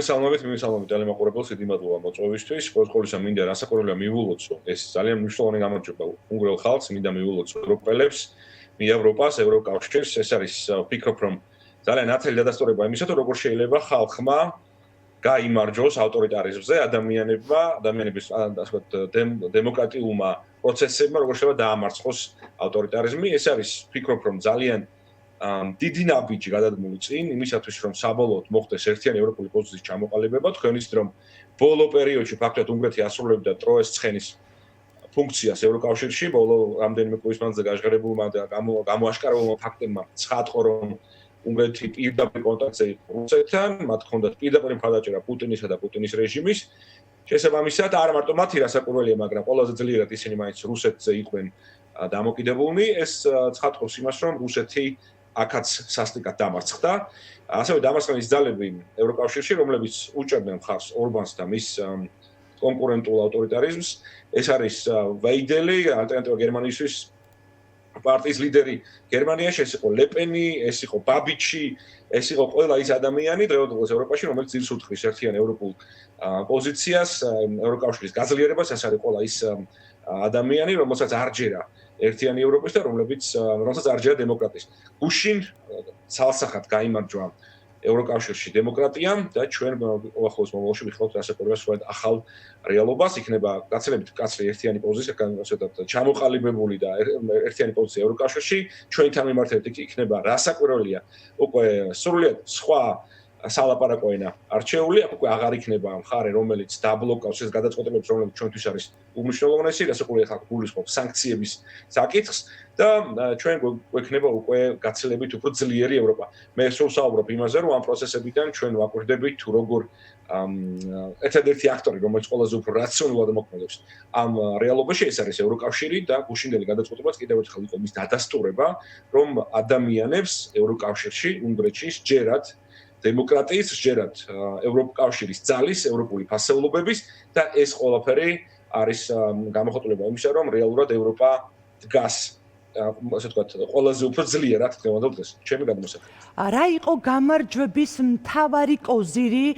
მივესალმებით ტელემაყურებელს, დიდი მადლობა მოწვევისთვის. Πρώτ ყოვლისა მინდა რასაკვირველია მივულოცო, ეს ძალიან მნიშვნელოვანი გამარჯვება უნგრელ ხალხს, მინდა მივულოცო ევროპელებს, ევროპას, ევროკავშირს, ეს არის ვფიქრობ, რომ ძალიან ნათელი დადასტურება იმისა, თუ როგორ შეიძლება ხალხმა გაიმარჯვოს ავტორიტარიზმზე, ადამიანების დემოკრატიულმა პროცესებმა, როგორ შეიძლება დაამარცხოს ავტორიტარიზმი. ეს არის ვფიქრობ, რომ ძალიან დიდი ნაბიჯი გადადგმული წინ იმისათვის, რომ საბოლოოდ მოხდეს ერთიანი ევროპული პოზიციის ჩამოყალიბება. თქვენ იცით, რომ ბოლო პერიოდში ფაქტობრივად უნგრეთი ასრულებდა ტროეს ცხენის ფუნქციას ევროკავშირში, ბოლო რამდენიმე კვირის მანძილზე გაჟღერებულმა და გამოაშკარულმა ფაქტებმა ცხადყო, რომ უნგრეთი პირდაპირ კონტაქტზე იყო რუსეთთან, მათ ჰქონდათ პირდაპირ მხარდაჭერა პუტინისა და პუტინის რეჟიმის. შესაბამისად, არა მარტო მათი რასაკვირველია, მაგრამ ყველაზე ძლიერად ისინი მაინც რუსეთზე იყვნენ დამოკიდებულნი. ეს ცხადყობს იმას, რომ რუსეთი აქაც სასტიკად დამარცხდა. ასევე დამარცხდნენ ის ძალები ევროკავშირში, რომლებიც უჭერდნენ მხარს ორბანს და მის კონკურენტულ ავტორიტარიზმს. ეს არის ვაიდელი, ალტერნატივა გერმანიისთვის პარტიის ლიდერი გერმანიაში, ეს იყო ლეპენი, ეს იყო ბაბიჩი, ეს იყო ყველა ის ადამიანი დღევანდელ ევროპაში, რომელიც ძირს უთხრის ერთიან ევროპულ პოზიციას, ევროკავშირის გაძლიერებას. ეს არის ყველა ის ადამიანი, რომელსაც არ ჯერა ერთიანი ევროპის და რომელსაც არ ჯერა დემოკრატიის. გუშინ ცალსახად გაიმარჯვა ევროკავშირში დემოკრატიამ და ჩვენ უახლოეს მომავალში ვიხილავთ რასაკვირველია სწორედ ახალ რეალობას, იქნება გაცილებით მკაცრი ერთიანი პოზიცია, ჩამოყალიბებული და ერთიანი პოზიცია ევროკავშირში. ჩვენთან მიმართებით იქნება რასაკვირველია უკვე სრულიად სხვა სალაპარაკო ენა არჩეული, აქ უკვე აღარ იქნება მხარე, რომელიც დაბლოკავს ეს გადაწყვეტილებებს, რომლებიც ჩვენთვის არის უმნიშვნელოვანესი, რასაკვირველია ხალხი გულისხმობს სანქციების საკითხს და ჩვენ გვექნება უკვე გაცილებით უფრო ძლიერი ევროპა. მე სულ ვსაუბრობ იმაზე, რომ ამ პროცესებიდან ჩვენ ვაკვირდებით თუ როგორ ერთადერთი აქტორი, რომელიც ყველაზე უფრო რაციონალურად მოქმედებს ამ რეალობაში, ეს არის ევროკავშირი და გუშინდელი გადაწყვეტილებაც კიდევ ერთხელ იყო მის დადასტურება, რომ ადამიანებს ევროკავშირში, უნგრეთში სჯერათ დემოკრატიის, სჯერათ ევროკავშირის ძალის, ევროპული ფასეულობების და ეს ყველაფერი არის გამოხატულება იმისა, რომ რეალურად ევროპა დგას ასე ვთქვათ, ყველაზე უფრო ძლიერად დღევანდელ დღეს. ჩემი გადმოსახედით. რა იყო გამარჯვების მთავარი კოზირი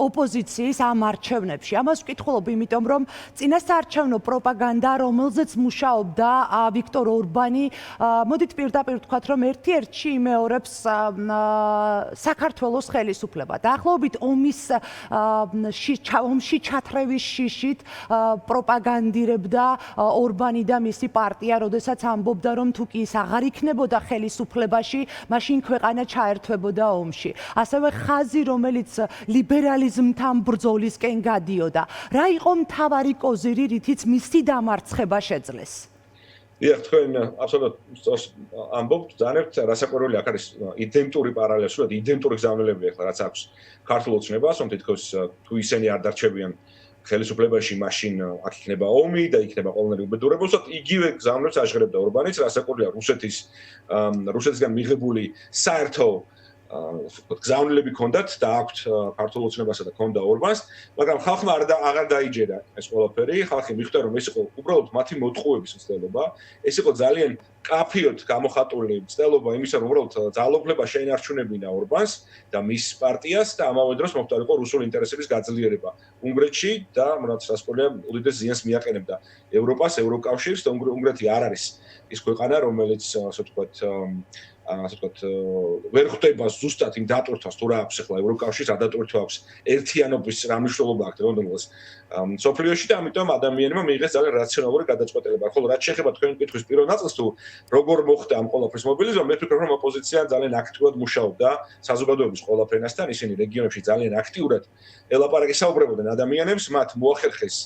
ოპოზიციის ამ არჩევნებში? ამას ვკითხულობ, იმიტომ რომ წინასაარჩევნო პროპაგანდა, რომელზეც მუშაობდა ვიქტორ ორბანი, მოდით პირდაპირ ვთქვათ, რომ ერთ-ერთში იმეორებს საქართველოს ხელისუფლება. დაახლოებით ომში ჩათრევის შიშით პროპაგანდირებდა ორბანი და მისი პარტია, როდესაც ამბობდა, რომ თუ კი ის აღარ იქნებოდა ხელისუფლებაში, მაშინ ქვეყანა ჩაერთვებოდა ომში. ასევე ხაზი, რომელიც ლიბერალიზმთან ბრძოლისკენ გადიოდა. რა იყო მთავარი კოზირი, რითიც მისი დამარცხება შეძლეს? დიახ, თქვენ აბსოლუტურად ამბობთ, ძანებთ, რასაკვირველია, აქ არის იდენტური პარალელი, სულად იდენტური გზავნილები ახლა რაც აქვს ქართულ ოცნებას, რომ თითქოს თუ ისინი არ დარჩებიან ხელისუფლებაში, მაშინ აქ იქნება ომი და იქნება ყველანაირი უბედურება. უბრალოდ იგივე გზავნილებს აშღერებდა ორბანიც, რასაკვირველია, რუსეთისგან მიღებული საერთო გზავნილები ჰქონდათ და აქვთ ქართულ ოცნებასა და ჰქონდა ორბანს, მაგრამ ხალხმა აღარ დაიჯერა ეს ყველაფერი. ხალხი მიხვდა, რომ ეს იყო უბრალოდ მათი მოტყუების მცდელობა. ეს იყო ძალიან კაფიოდ გამოხატული მცდელობა იმისა, რომ უბრალოდ ძალაუფლება შეინარჩუნებინა ორბანს და მის პარტიას და ამავე დროს მოხდარიყო რუსული ინტერესების გაძლიერება უნგრეთში და რაც რასაკვირველია, უდიდეს ზიანს მიაყენებდა ევროპას, ევროკავშირს და უნგრეთი არ არის ის ქვეყანა, რომელიც ასე ვთქვათ ვერ ხვდება ზუსტად იმ დატვირთვას, თუ რა აქვს ახლა ევროკავშირს, რა დატვირთვა აქვს ერთიანობის რა მნიშვნელობა აქვს დღევანდელ სოფლიოში და ამიტომ ადამიანებმა მიიღეს ძალიან რაციონალური გადაწყვეტილება. ხოლო რაც შეეხება თქვენი კითხვის პირველ ნაწილს, თუ როგორ მოხდა ამ ყველაფრის მობილიზება, მე ვფიქრობ, რომ ოპოზიცია ძალიან აქტიურად მუშაობდა საზოგადოების ყველა ფენასთან, ისინი რეგიონებში ძალიან აქტიურად ელაპარაკებდნენ ადამიანებს, მათ მოახერხეს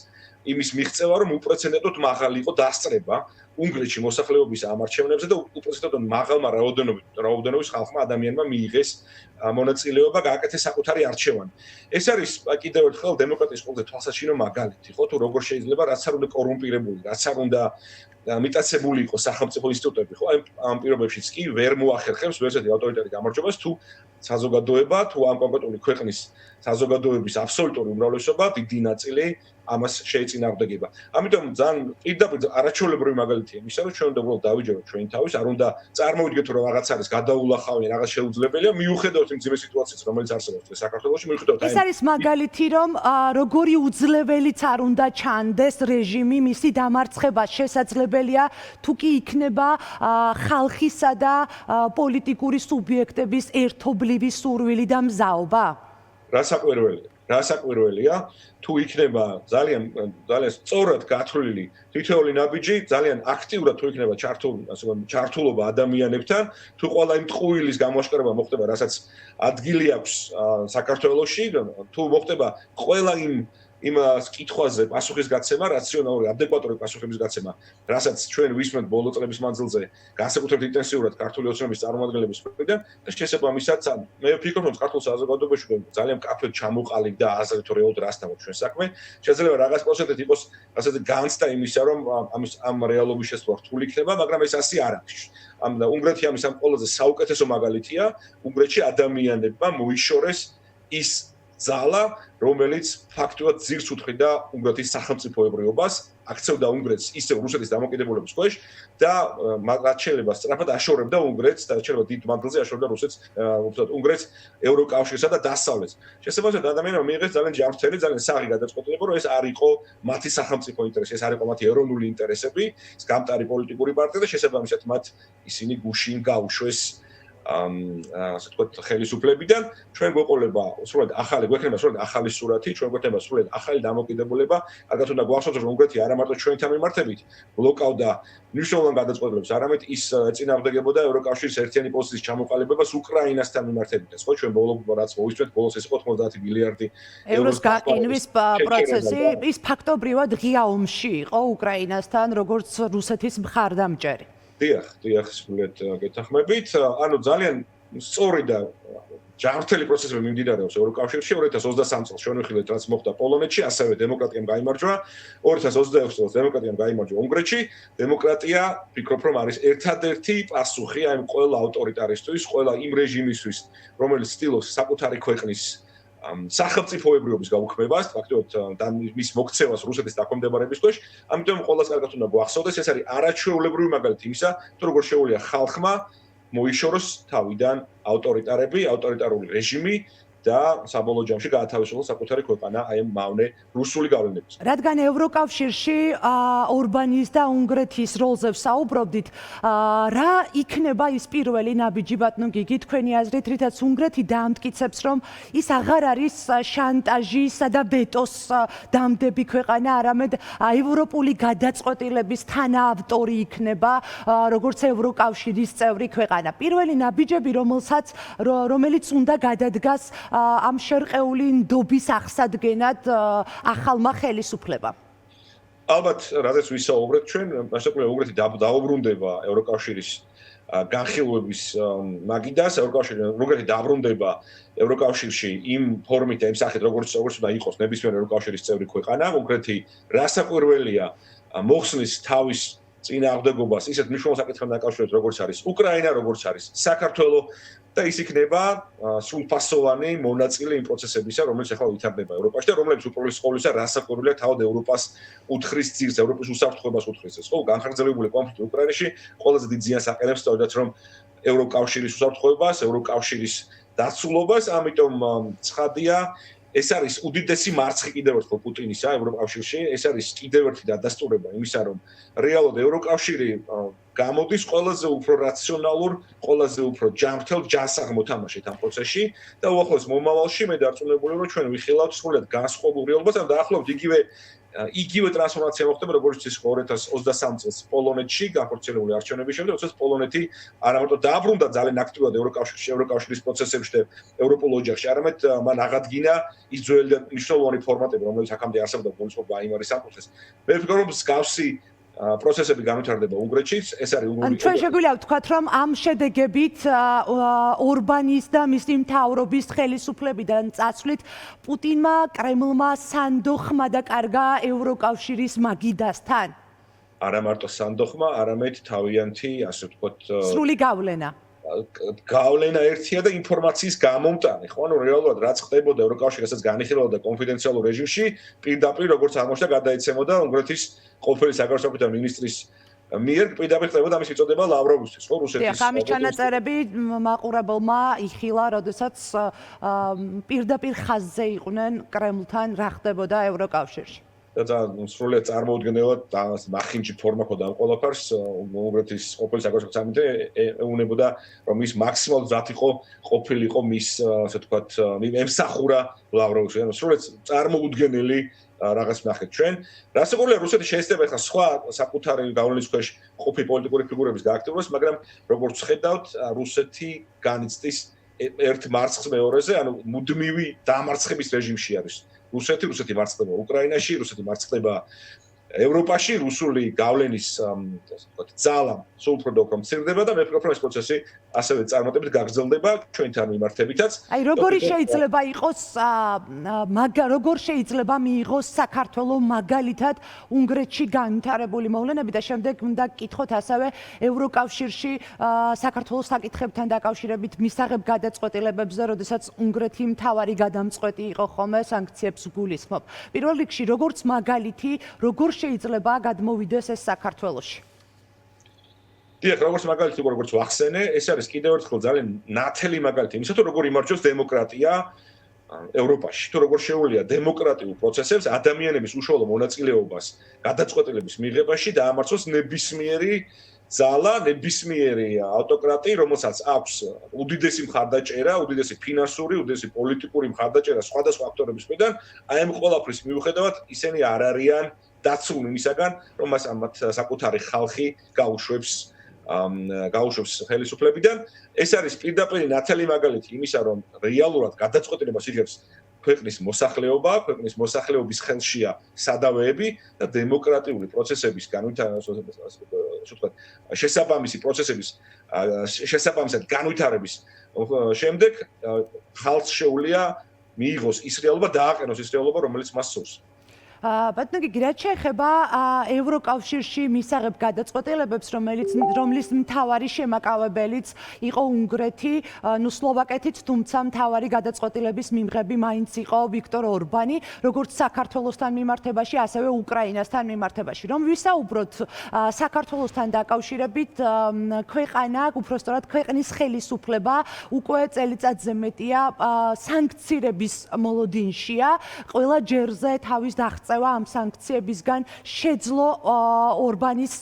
იმის მიღწევა, რომ უპრეცედენტოდ მაღალი იყო დასწრება უნგრეთში მოსახლეობის ამ არჩევნებზე და უპრეცედენტოდ მაღალმა რაოდენობის ხალხმა ადამიანმა მიიღეს მონაწილეობა, გააკეთეს საკუთარი არჩევანი. ეს არის კიდევ ერთხელ დემოკრატიის ყველაზე თვალსაჩინო მაგალითი, ხო, თუ როგორ შეიძლება, რაც არ უნდა კორუმპირებული, რაც არ უნდა მიტაცებული იყო სახელმწიფო ინსტიტუტები, ხო? ამ პირობებშიც კი ვერ მოახერხებს ვერცერთი ავტორიტარი გამარჯვებას, თუ საზოგადოება, თუ ამ კონკრეტული ქვეყნის საზოგადოების აბსოლუტური უმრავლესობა, დიდი ნაწილი ამას შეეწინააღმდეგება. ამიტომ ძალიან პირდაპირ არაჩვეულებრივი მაგალითია იმისა, რომ ჩვენ უნდა უბრალოდ დავიჯეროთ ჩვენი თავის, არ უნდა წარმოვიდგეთ, რომ რაღაც არის გადაულახავი, რაღაც შეუძლებელია, მიუხედავად იმ ძიმე სიტუაციის, რომელიც არსებობს საქართველოში, მიუხედავად ეს არის მაგალითი, რომ როგორი უძლებელიც არ უნდა ჩანდეს რეჟიმი, მისი დამარცხება შესაძლებელია, თუ კი იქნება ხალხისა და პოლიტიკური სუბიექტების ერთობლივი სურვილი და მზაობა. რასაკვირველია, თუ იქნება ძალიან სწორად გათვლილი თითოეული ნაბიჯი, ძალიან აქტიურად თუ იქნება ჩართულობა ადამიანებთან, თუ ყველა იმ ტყუილის გამოაშკარება მოხდება, რასაც ადგილი აქვს საქართველოში, თუ მოხდება ყველა იმ კითხვაზე პასუხის გაცემა, რაციონალური, ადეკვატური პასუხების გაცემა, რასაც ჩვენ ვისმენთ ბოლო წლების მანძილზე, განსაკუთრებით ინტენსიურად ქართული ოცნების წარმომადგენლების მხრიდან, და შესაბამისად, მე ვფიქრობ, რომ ქართულ საზოგადოებაში ძალიან მკაფიოდ ჩამოყალიბდა და აზრით რეალურად რასთან აქვს ჩვენ საქმე. შეიძლება რაღაც პროცენტით იყოს ასეთი განცდა იმისა, რომ ამ რეალობის შესწავლა რთული იქნება, მაგრამ ეს ასე არ არის. უნგრეთი ამის ამ ყველაზე საუკეთესო მაგალითია. უნგრეთში ადამიანებმა მოიშორეს ის ძალა, რომელიც ფაქტობრივად ძირს უთხრიდა უნგრეთის სახელმწიფოებრიობას, აქცევდა უნგრეთს ისევ რუსეთის დამოკიდებულების ქვეშ და რაც შეიძლება სწრაფად აშორებდა უნგრეთს და შეიძლება დიდ მანძილზე აშორებდა უნგრეთს ევროკავშირსა და დასავლეთს. შესაბამისად, ადამიანებმა მიიღეს ძალიან ჯანმრთელი, ძალიან საღი გადაწყვეტილება, რომ ეს არ იყო მათი სახელმწიფო ინტერესი, ეს არ იყო მათი ეროვნული ინტერესები, ეს გამტარი პოლიტიკური პარტია და შესაბამისად მათ ისინი გუშინ გაუშვეს ასე ვთქვათ, ხელისუფლებიდან. ჩვენ გვეყოლება სრულად ახალი სურათი, ჩვენ გვექნება სრულად ახალი დამოკიდებულება. კარგად უნდა გვახსოვდეს, რომ უნგრეთი არა მარტო ჩვენთან მიმართებით ბლოკავდა მნიშვნელოვან გადაწყვეტილებას, არამედ ის ეწინააღმდეგებოდა ევროკავშირის ერთიანი პოზიციის ჩამოყალიბებას უკრაინასთან მიმართებითაც. ხო, ჩვენ რაც მოვისმენთ, ბოლოს ეს 90 მილიარდი ევროს გაყინვის პროცესი, ის ფაქტობრივად ღია ომში იყო უკრაინასთან, როგორც რუსეთის მხარდამჭერი. დიახ, სრულიად გეთანხმებით. ანუ ძალიან სწორი და ჯანმრთელი პროცესები მიმდინარეობს ევროკავშირში. 2023 წელს ჩვენ ვიხილეთ, რაც მოხდა პოლონეთში, ასევე დემოკრატიამ გაიმარჯვა. 2026 წელს დემოკრატიამ გაიმარჯვა უნგრეთში. დემოკრატია, ვფიქრობ, რომ არის ერთადერთი პასუხი აი ყველა ავტორიტარისტვის, ყველა იმ რეჟიმისთვის, რომელიც ცდილობს საკუთარი ქვეყნის სახელმწიფოებრიობის გაუქმებას, ფაქტობრივად და მის მოქცევას რუსეთის დაქვემდებარების ქვეშ. ამიტომ ყველას კარგად უნდა გვახსოვდეს, ეს არის არაჩვეულებრივი მაგალითი იმისა, თუ როგორ შეუძლია ხალხმა მოიშოროს თავიდან ავტორიტარული რეჟიმი და საბოლოო ჯამში გაათავისუფლოს საკუთარი ქვეყანა აი ამ მავნე რუსული გავლენების. რადგან ევროკავშირში ორბანის და უნგრეთის როლზე ვსაუბრობდით, რა იქნება ის პირველი ნაბიჯი, ბატონო გიგი, თქვენი აზრით, რითაც უნგრეთი დაამტკიცებს, რომ ის აღარ არის შანტაჟისა და ვეტოს დამდები ქვეყანა, არამედ ევროპული გადაწყვეტილების თანაავტორი იქნება, როგორც ევროკავშირის წევრი ქვეყანა. პირველი ნაბიჯები, რომელიც უნდა გადადგას ამ შერყეული ნდობის აღსადგენად ახალმა ხელისუფლებამ. ალბათ, რადგან ვისაუბრეთ ჩვენ, მასშტაბური უნგრეთი დაუბრუნდება ევროკავშირის განხილვების მაგიდას, უნგრეთი დაბრუნდება ევროკავშირში იმ ფორმით და იმ სახით, როგორც უნდა იყოს ნებისმიერ ევროკავშირის წევრი ქვეყანა. უნგრეთი რასაკვირველია მოხსნის თავის წინააღმდეგობას ისეთ მნიშვნელოვან საკითხთან დაკავშირებით, როგორც არის უკრაინა, როგორც არის საქართველო და ის იქნება სრულფასოვანი მონაწილე იმ პროცესებისა, რომელიც ახლა ვითარდება ევროპაში და რომლებიც უპირველეს ყოვლისა რასაკვირველია თავად ევროპას უთხრის ძირს, ევროპის უსაფრთხოებას უთხრის ეს. ხო, განხორციელებული კონფლიქტი უკრაინაში ყველაზე დიდ ზიანს აყენებს სწორედ რომ ევროკავშირის უსაფრთხოებას, ევროკავშირის დაცულობას, ამიტომ ცხადია ეს არის უდიდესი მარცხი კიდევ ერთხელ პუტინისა ევროკავშირში, ეს არის კიდევ ერთი დადასტურება იმისა, რომ რეალურად ევროკავშირი გამოდის ყველაზე უფრო რაციონალურ, ყველაზე უფრო ჯანმრთელ ჯანსაღ მოთამაშედ ამ პროცესში და უახლოეს მომავალში მე დარწმუნებული რომ ჩვენ ვიხილავთ სრულიად განსხვავებულ რეალობას და დაახლოებით იგივე ტრანსფორმაცია მოხდება როგორც ის 2023 წელს პოლონეთში განხორციელებული არჩევნების შემდეგ, როდესაც პოლონეთი არა მარტო დააბრუნდა ძალიან აქტიურად ევროკავშირის პროცესებში და ევროპულ ოჯახში, არამედ მან აღადგინა ის ძველი და მნიშვნელოვანი ფორმატები, რომელიც აქამდე არსებობდა გულისხმობა აიმარის სამყაროს. მე ვფიქრობ, რომ მსგავსი პროცესები განვითარდება უნგრეთშიც, ეს არის უნგრული. ჩვენ შეგვიძლია ვთქვათ, რომ ამ შედეგებით ორბანის და მისი მთავრობის ხელისუფლებიდან წასვლით პუტინმა, კრემლმა სანდო ხმა და კარგა ევროკავშირის მაგიდასთან. არა მარტო სანდოხმა, არამედ თავიანთი, ასე ვთქვათ, სრული გავლენა. გავლენა ერთია და ინფორმაციის გამომტანი, ხო? ანუ რეალურად რაც ხდებოდა ევროკავშირში, რასაც განიხილავდა კონფიდენციალურ რეჟიმში, პირდაპირ როგორც აღმოჩნდა, გადაეცემოდა უნგრეთის ყოფილი საგარეო საქმეთა მინისტრის მიერ პირდაპირ ხდებოდა ამის მიწოდება ლავროვისთვის, ხო, რუსეთის. დიახ, ამის ჩანაწერები მაყურებელმა იხილა, როდესაც პირდაპირ ხაზზე იყვნენ კრემლთან, რა ხდებოდა ევროკავშირში. და სრულიად წარმოუდგენელად მახინჯი ფორმა ჰქონდა ამ ყველაფერს, უნგრეთის ყოფილი საგარეო საქმეთა მინისტრი ეუბნებოდა, რომ ის მაქსიმალურად მზად ყოფილიყო მის, ასე ვთქვათ, ემსახურა ლავროვს, ანუ სრულიად წარმოუდგენელი რაღაც ნახეთ ჩვენ. რასაკვირველია, რუსეთი შეესწება ახლა სხვა საკუთარი გავლენის ქვეშ ყოფილი პოლიტიკური ფიგურების გააქტიურებას, მაგრამ როგორც ხედავთ, რუსეთი განიცდის ერთ მარცხს მეორეზე, ანუ მუდმივი დამარცხების რეჟიმში არის. რუსეთი მარცხდება უკრაინაში, რუსეთი მარცხდება ევროპაში, რუსული გავლენის ძალა სულ უფრო უფრო მცირდება და მე ვფიქრობ, რომ ეს პროცესი ასევე წარმატებით გაგრძელდება ჩვენთან მიმართებითაც. აი როგორ შეიძლება მიიღოს საქართველოს მაგალითად უნგრეთში განვითარებული მოვლენები და შემდეგ უნდა გკითხოთ ასევე ევროკავშირში საქართველოს საკითხებთან დაკავშირებით მისაღებ გადაწყვეტილებებზე, როდესაც უნგრეთი მთავარი გადამწყვეტი იყო ხოლმე სანქციებს გულისხმობ. პირველ რიგში როგორც მაგალითი, როგორ შეიძლება გადმოვიდეს ეს საქართველოში? დიახ, როგორც მაგალითი, როგორც ვახსენე, ეს არის კიდევ ერთხელ ძალიან ნათელი მაგალითი იმისა, თუ როგორ იმარჯვებს დემოკრატია ევროპაში, თუ როგორ შეუძლია დემოკრატიულ პროცესებს ადამიანების უშუალო მონაწილეობას გადაწყვეტილების მიღებაში დაამარცხოს ნებისმიერი ძალა, ნებისმიერი ავტოკრატი, რომელსაც აქვს უდიდესი მხარდაჭერა, უდიდესი ფინანსური, უდიდესი პოლიტიკური მხარდაჭერა სხვადასხვა აქტორების მხრიდან, აი ამ ყველაფრის მიუხედავად ისინი არ არიან დაცული იმისაგან, რომ მას ამათ საკუთარი ხალხი გაუშვებს ხელისუფლებიდან. ეს არის პირდაპირ ნათელი მაგალითი იმისა, რომ რეალურად გადაწყვეტილებას იღებს ქვეყნის მოსახლეობა, ქვეყნის მოსახლეობის ხელშია სადავეები და დემოკრატიული პროცესების შესაბამისი პროცესების შესაბამისად განვითარების შემდეგ ხალხს შეუძლია მიიღოს ის რეალობა, დააყენოს ის რეალობა, რომელიც მას სურს. ბატონო გიგი, რაც შეეხება ევროკავშირში მისაღებ გადაწყვეტილებებს, რომლის მთავარი შემაკავებელიც იყო უნგრეთი, სლოვაკეთიც, თუმცა მთავარი გადაწყვეტილების მიმღები მაინც იყო ვიქტორ ორბანი, როგორც საქართველოსთან მიმართებაში, ასევე უკრაინასთან მიმართებაში. რომ ვისაუბროთ საქართველოსთან დაკავშირებით, ქვეყანა, უпростоრად ქვეყნის ხელისუფლება უკვე წელიწადზე მეტია სანქციების მოლოდინშია, ყველა ჯერზე თავის დაღწევა ამ სანქციებისგან შეძლო ორბანის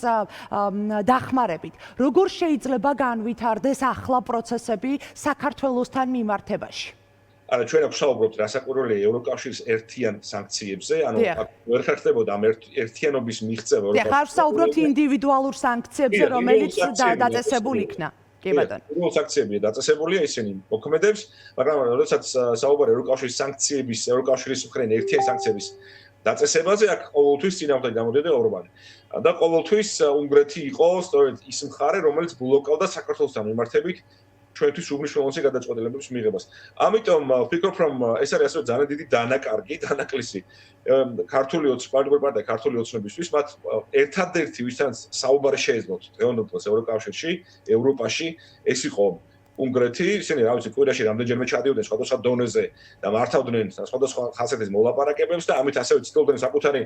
დახმარებით. როგორ შეიძლება განვითარდეს ახლა პროცესები საქართველოსთან მიმართებაში? არა, ჩვენ აქ ვსაუბრობთ რასაკვირველია ევროკავშირის ერთიან სანქციებზე, ანუ ვერ ხერხდებოდა ამ ერთიანობის მიღწევა. დიახ, არ ვსაუბრობთ ინდივიდუალურ სანქციებზე, რომელიც დაწესებულ იქნა. კი ბატონო. პირველ სანქციებია დაწესებულია, ისინი მოქმედებს, მაგრამ როდესაც საუბარია ევროკავშირის სანქციების, ევროკავშირის მხრიდან ერთიანი სანქციების დაწესებაზე, აქ ყოველთვის წინააღმდეგ გამოდიოდა ორბანი. და ყოველთვის უნგრეთი იყო სწორედ ის მხარე, რომელიც ბლოკავდა საქართველოსთან მიმართებით ჩვენთვის უმნიშვნელოვანესი გადაწყვეტილებების მიღებას. ამიტომ ვფიქრობ, რომ ეს არის ასევე ძალიან დიდი დანაკარგი, დანაკლისი ქართული პარტია ქართული ოცნებისთვის, მათ ერთადერთი ვისაც საუბარი შეეძლოთ დღევანდელ დღეს ევროკავშირში, ევროპაში, ეს იყო უნგრეთი, ისინი რა ვიცი, კვირაში რამდენჯერმე ჩადიოდნენ სხვადასხვა დონეზე და მართავდნენ სხვადასხვა ხასიათის მოლაპარაკებებს და ამით ასევე ცდილობდნენ საკუთარი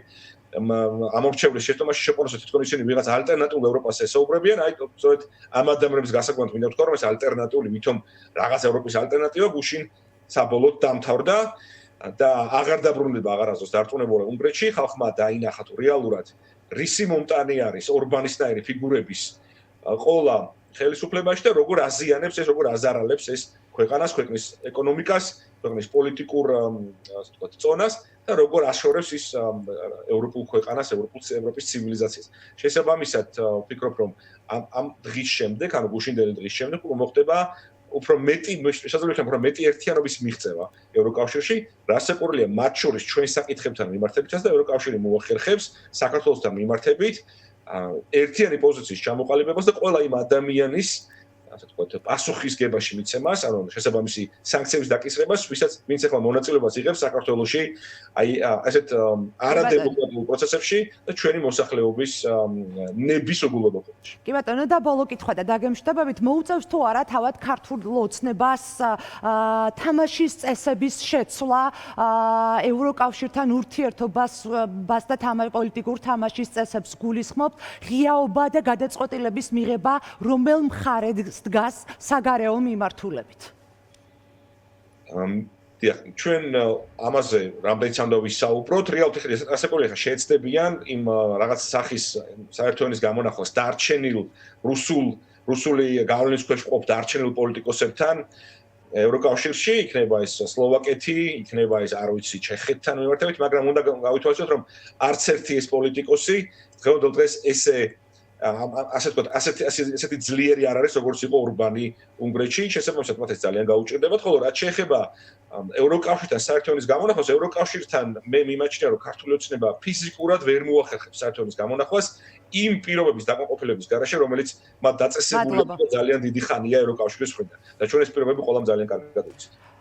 ამორჩევლის შეცდომაში შეყვანოს, თვითონ ისინი ვიღაც ალტერნატიულ ევროპას ესაუბრებიან, აი სწორედ ამ ადამიანების გასაკვანად მინდა ვთქვა, რომ ეს ალტერნატიული ვითომ რაღაც ევროპის ალტერნატივა გუშინ საბოლოოდ დამთავრდა და აღარ დაბრუნდება აღარასდროს დარწმუნებული უნგრეთში, ხალხმა დაინახა თუ რეალურად რისი მომტანი არის ორბანისნაირი ფიგურების ყოლა ხელისუფლებაში და როგორ აზიანებს ეს, როგორ აზარალებს ეს ქვეყანას, ქვეყნის ეკონომიკას, ქვეყნის პოლიტიკურ ასე ვთქვათ, წონას და როგორ აშორებს ის ევროპულ ქვეყანას, ევროპის ცივილიზაციას. შესაბამისად, ვფიქრობ, რომ ამ დღის შემდეგ, ანუ გუშინდელი დღის შემდეგ მოხდება უფრო მეტი, შესაძლოა უფრო მეტი ერთიანობის მიღწევა ევროკავშირში, რასაკვირველია მათ შორის ჩვენ საკითხებთან მიმართებითაც და ევროკავშირი მოახერხებს საქართველოსთან მიმართებით ერთიანი პოზიციის ჩამოყალიბებას და ყველა იმ ადამიანის ასე ვთქვათ, პასუხისგებაში მიცემას, ანუ შესაბამისი სანქციების დაკისრებას, ვინც ახლა მონაწილეობას იღებს საქართველოში აი ასეთ არადემოკრატიულ პროცესებში და ჩვენი მოსახლეობის ნების უგულოდობობაში. კი ბატონო, და ბოლო კითხვა და დაგემშვიდობებით, მოუწევს თუ არა თავად ქართულ ოცნებას თამაშის წესების შეცვლა, ევროკავშირთან ურთიერთობას და პოლიტიკურ თამაშის წესებს გულისხმობთ, ღიაობა და გადაწყვეტილების მიღება რომელ მხარეს დგას საგარეო მიმართულებით? ჩვენ ამაზე რამდენიც ამ დავისაუბროთ, რეალურად ასაკული ხა შეეცდებიან იმ რაღაც სახის საერთო ენის გამონახვას დარჩენილ რუსული გავლენის ქვეშ მყოფ დარჩენილ პოლიტიკოსებთან ევროკავშირში, იქნება ეს სლოვაკეთი, იქნება ეს არ ვიცი ჩეხეთთან მიმართებით, მაგრამ უნდა გავითვალისწინოთ, რომ არც ერთი ეს პოლიტიკოსი დღევანდელ დღეს ასე ვთქვათ, ასეთი ძლიერი არ არის, როგორც იყო ურბანი უნგრეთში, შესაბამისად მათ ეს ძალიან გაუჭირდებათ, ხოლო რაც შეეხება ევროკავშირთან საერთო ენის გამონახვას, ევროკავშირთან მე მიმაჩნია, რომ ქართული ოცნება ფიზიკურად ვერ მოახერხებს საერთო ენის გამონახვას იმ პირობების დაკმაყოფილების გარშე, რომელიც მათ დაწესებული ძალიან დიდი ხანია ევროკავშირის მხრიდან და ჩვენ ეს პირობები ყველამ ძალიან კარგად ვიცით.